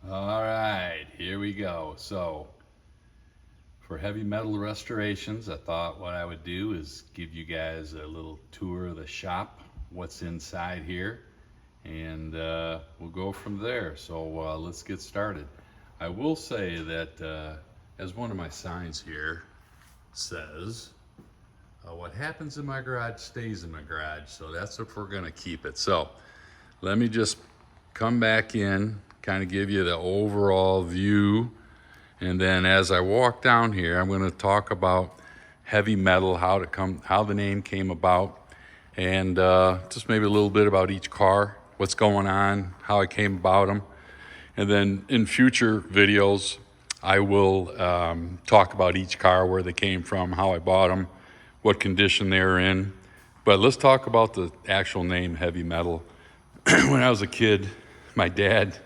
All right, here we go. So, for heavy metal restorations, I thought what I would do is give you guys a little tour of the shop, what's inside here, and we'll go from there. So, let's get started. I will say that, as one of my signs here says, what happens in my garage stays in my garage. So, that's if we're going to keep it. So, let me just come back in, kind of give you the overall view. And then as I walk down here, I'm going to talk about heavy metal, how the name came about, and just maybe a little bit about each car, what's going on, how I came about them. And then in future videos, I will talk about each car, where they came from, how I bought them, what condition they're in. But let's talk about the actual name, heavy metal. When I was a kid, my dad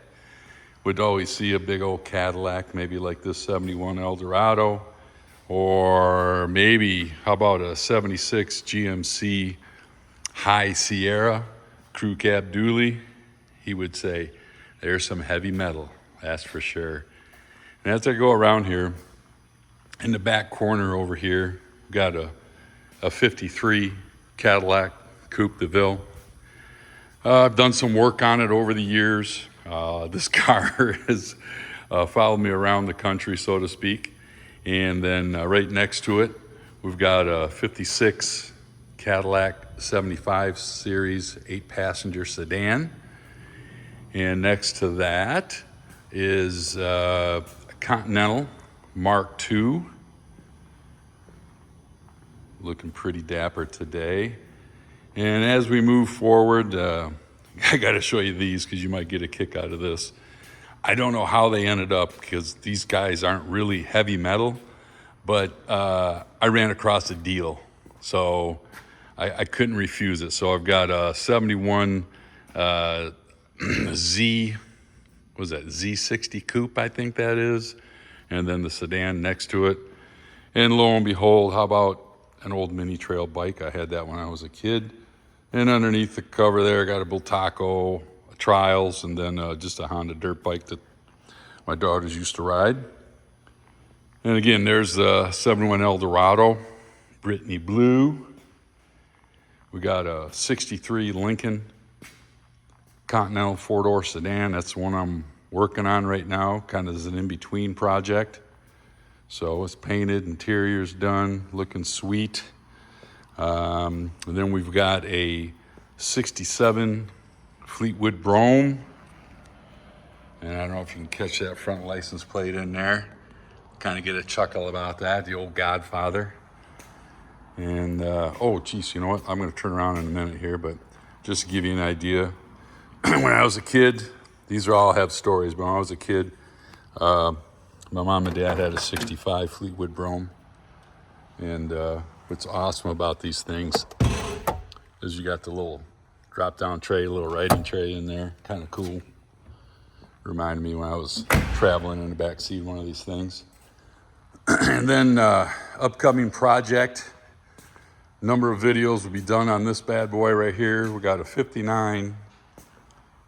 would always see a big old Cadillac, maybe like this 71 Eldorado, or maybe, how about a 76 GMC High Sierra crew cab dually. He would say, there's some heavy metal, that's for sure. And as I go around here, in the back corner over here, we've got a 53 Cadillac Coupe de Ville. I've done some work on it over the years. This car has followed me around the country, so to speak. And then right next to it, we've got a 56 Cadillac 75 Series 8-passenger sedan. And next to that is a Continental Mark II. Looking pretty dapper today. And as we move forward, I got to show you these because you might get a kick out of this. I don't know how they ended up, because these guys aren't really heavy metal, but I ran across a deal, so I couldn't refuse it. So I've got a 71 Z60 Coupe, I think that is, and then the sedan next to it. And lo and behold, how about an old mini trail bike? I had that when I was a kid. And underneath the cover there, I got a Bultaco, a Trials, and then just a Honda dirt bike that my daughters used to ride. And again, there's the 71 Eldorado, Brittany Blue. We got a 63 Lincoln Continental 4-door sedan. That's the one I'm working on right now, kind of as an in-between project. So it's painted, interior's done, looking sweet. And then we've got a 67 Fleetwood Brougham. And I don't know if you can catch that front license plate in there. Kind of get a chuckle about that, the old Godfather. And, oh, geez, you know what? I'm going to turn around in a minute here, but just to give you an idea. When I was a kid, these all have stories, but when I was a kid, my mom and dad had a 65 Fleetwood Brougham. And what's awesome about these things is you got the little drop-down tray, little writing tray in there. Kind of cool. Reminded me when I was traveling in the back seat of one of these things. And then upcoming project, number of videos will be done on this bad boy right here. We got a 59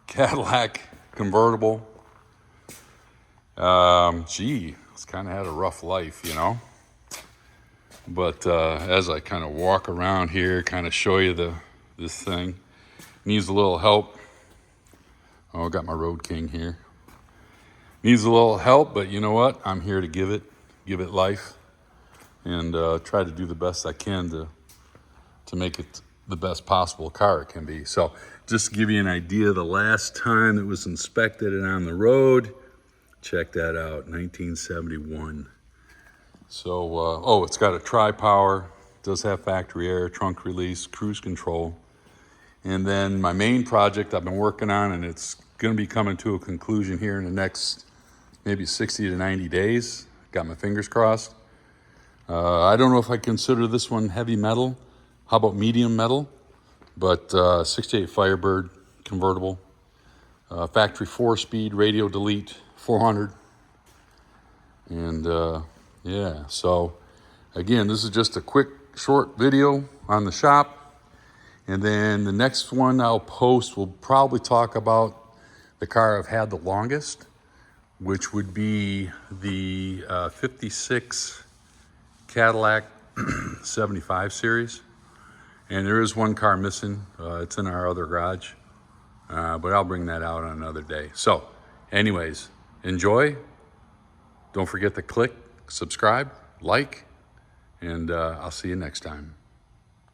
Cadillac convertible. It's kind of had a rough life, you know. But as I kind of walk around here, kind of show you this thing, needs a little help. Oh, I got my Road King here. Needs a little help, but you know what? I'm here to give it life, and try to do the best I can to make it the best possible car it can be. So just to give you an idea, the last time it was inspected and on the road, check that out, 1971. So, it's got a tri-power, does have factory air, trunk release, cruise control. And then my main project I've been working on, and it's going to be coming to a conclusion here in the next maybe 60 to 90 days. Got my fingers crossed. I don't know if I consider this one heavy metal. How about medium metal? But 68 Firebird convertible. Factory 4-speed, radio delete, 400. And yeah, so again, this is just a quick, short video on the shop. And then the next one I'll post will probably talk about the car I've had the longest, which would be the 56 Cadillac 75 series. And there is one car missing. It's in our other garage, but I'll bring that out on another day. So anyways, enjoy. Don't forget to click, subscribe, like, and I'll see you next time.